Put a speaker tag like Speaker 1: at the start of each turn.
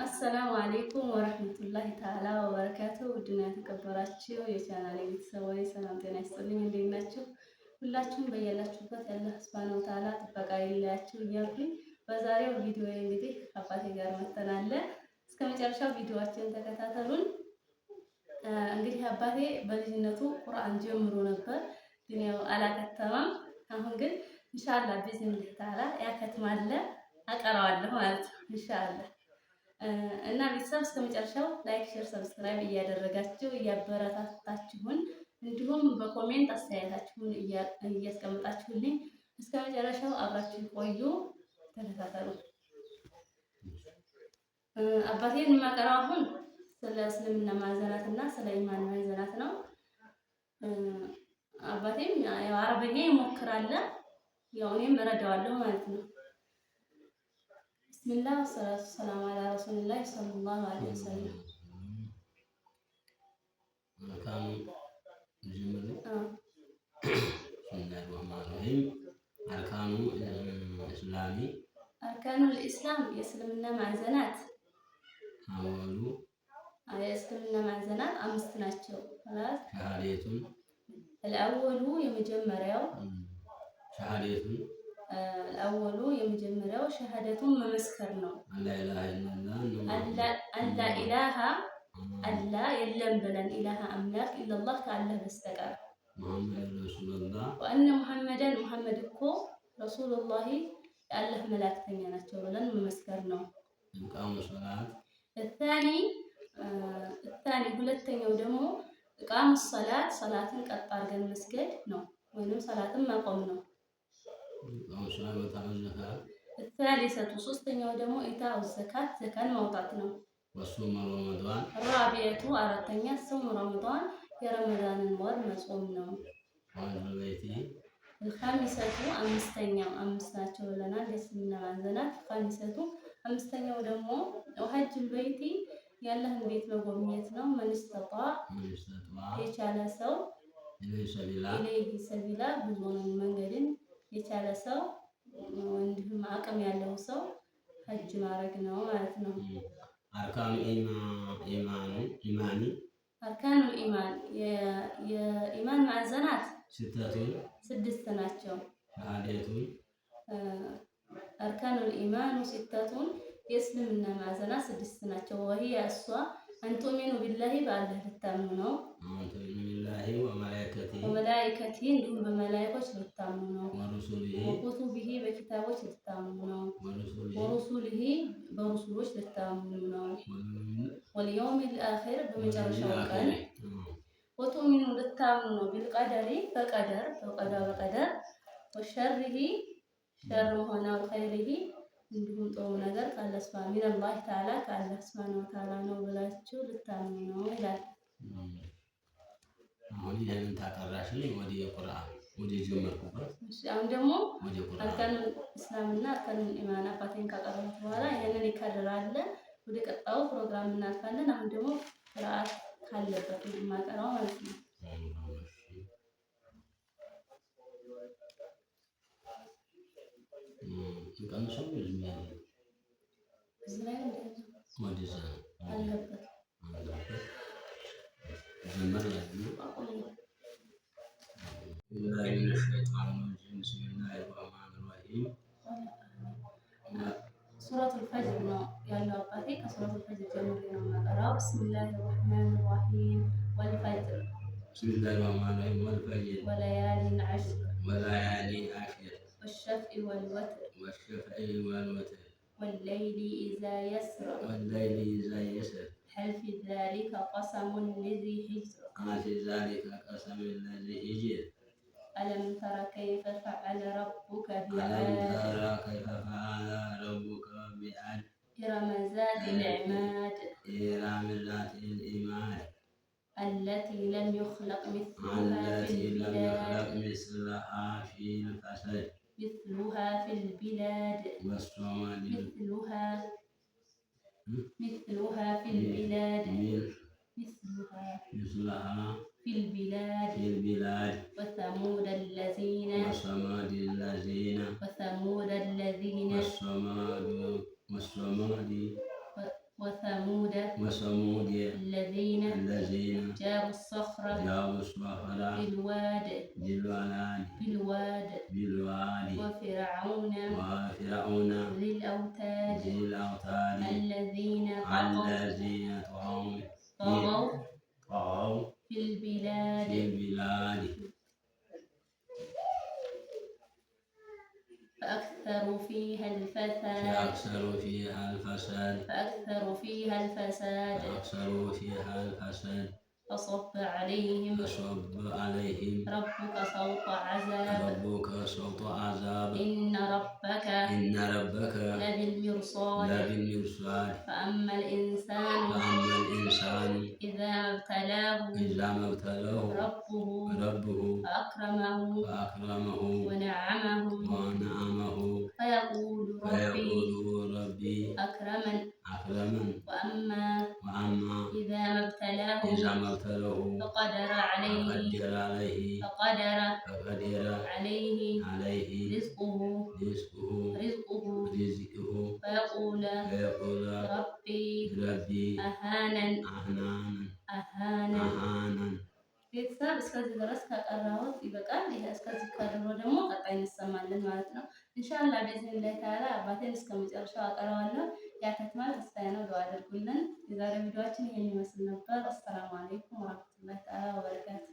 Speaker 1: አሰላሙ አሌይኩም ወረህመቱላሂ ተዓላ ወበረካቱ። ውድና የተከበራችሁ የቻናሌ ቤተሰቦች ሰላም ጤና ይስጥልኝ። እንዴት ናችሁ? ሁላችሁም በያላችሁበት ያለ ሱብሃነሁ ወተዓላ ጥበቃ ይለያችሁ እያልኩኝ በዛሬው ቪዲዮ እንግዲህ አባቴ ጋር መጥተናል። እስከ መጨረሻው ቪዲዮአችንን ተከታተሉን። እንግዲህ አባቴ በልጅነቱ ቁርአን ጀምሮ ነበር፣ ግን ያው አላከተማም። አሁን ግን ኢንሻአላህ ቢዝነስ ተዓላ ያከትማል፣ አቀራዋለሁ ማለት ነው ኢንሻአላህ። እና ቤተሰብ እስከ መጨረሻው ላይክ፣ ሼር፣ ሰብስክራይብ እያደረጋችሁ እያበረታታችሁን እንዲሁም በኮሜንት አስተያየታችሁን እያስቀመጣችሁልኝ እስከ መጨረሻው አብራችሁ ቆዩ፣ ተከታተሉ። አባቴን የማቀራው አሁን ስለ እስልምና ማዕዘናት እና ስለ ኢማን ማዕዘናት ነው። አባቴም ያው አረበኛ ይሞክራል፣ ያው እኔም እረዳዋለሁ ማለት ነው። ቢስሚላህ ወሰላቱ ወሰላሙ አላ ረሱሊላህ ሰለላሁ ዐለይሂ ወሰለም። አርካኑል ኢስላም የእስልምና ማዕዘናት የእስልምና ማዕዘናት አምስት ናቸው። አልአወሉ የመጀመሪያው ሸሃደቱን መመስከር ነው። አላ ኢላሃ አላ የለም ብለን ኢላሃ አምላክ ኢላላህ ከአላህ በስተቀር ወአነ ሙሐመደን ሙሐመድ እኮ ረሱሉላሂ የአላህ መላእክተኛ ናቸው ብለን መመስከር ነው። الثاني ሁለተኛው ደግሞ ኢቃሙ ሰላት ሰላትን ቀጥ አድርገን መስገድ ነው፣ ወይንም ሰላትን ማቆም ነው። الثالثة ሶስተኛው ደግሞ ኢታኡ ዘካት ዘካን ማውጣት ነው። الرابعة አራተኛ ሶም ረመዳን የረመዳንን ወር መጾም ነው። الخامسة አምስተኛው አምስት ናቸው ብለናል የእስልምና ማዕዘናት። الخامسة አምስተኛው ደግሞ ወሐጁል በይቲ የአላህን ቤት መጎብኘት ነው። መንስተጣ የቻለ ሰው ኢለይሂ ሰቢላ ብዙውን መንገድን የቻለ ሰው እንዲሁም አቅም ያለው ሰው ሐጅ ማድረግ ነው ማለት ነው። አርካኑል ኢማን የኢማን ማዕዘናት ስድስት ናቸው። አርካኑል ኢማኑ ሲተቱን የእስልምና ማዕዘናት ስድስት ናቸው። ወሂያ እሷ አንቱሚኑ ቢላሂ በአላህ ልታምኑ ነው። ወመላኢከቲ እንዲሁም በመላኢኮች ልታምኑ ነው። ወኩቱቢሂ በኪታቦች ልታምኑ ነው። ወሩሱሊሂ በሩሱሎች ልታምኑ ነው። ወልየውሚል አኺር በመጨረሻው ቀን ወቱሚኑ ልታምኑ ነው። ቢልቀደሪ በቀደር ወሸሪሂ ሸር ሆነ ኸይሪሂ እንዲሁም ጥሩ ነገር ካላህ ሚነላህ ተዓላ ከአላህ ሱብሓነሁ ወተዓላ ነው ብላችሁ ልታምኑ ነው ይላል። አሁን ይሄንን ታቀራሽልኝ ወደ ቁርአን ወደ ጀመርኩበት። አሁን ደግሞ አርካኑል ኢስላምና አርካኑል ኢማን አባቴን ካቀረብኩ በኋላ ይሄንን ይከራል። ወደ ቀጣዩ ፕሮግራም እናልፋለን። አሁን ደግሞ ቅራአት ካለበት ማቀራው ማለት ነው። ሱረቱል ፈጅር ነው ያለው አባቴ። ከሱረቱል ፈጅር ጀምሮ ነው የማቀራው። ቢስሚላሂር ረህማኒር ረሂም ወልፈጅር ወለያሊን ዐሽር ወሸፍዒ ወልወትር ወለይሊ ኢዛ የስር هل في ذلك قسم لذي حجر ألم تر كيف فعل ربك بعاد إرم ذات العماد التي لم يخلق مثلها في البلاد مثلها في البلاد وثمود الذين وثمود الذين جابوا الصخر بالواد وفرعون ذي الأوتاد الذين طغوا في البلاد فأكثروا فيها الفساد فصب عليهم ربك صوت عذاب إن ربك لبالمرصاد فأما الإنسان إذا ما ابتلاه ربه فأكرمه ونعمه فيقول ربي أكرمن وأما إذا ما ابتلاه فقدر عليه رزقه فيقول ربي أهانن ቤተሰብ እስከዚህ ድረስ ካቀራሁት ይበቃል። ይሄ እስከዚህ ካደረው ደግሞ ቀጣይ እንሰማለን ማለት ነው። ኢንሻአላህ በኢዝኒላህ ተዓላ አባቴን እስከመጨረሻው አቀራዋለሁ። ያከትማል ተስፋዬ ነው። ዱአ አድርጉልን። የዛሬ ቪዲዮአችን ይሄን ይመስል ነበር። አሰላሙ አለይኩም ወራህመቱላሂ ተዓላ ወበረካቱ።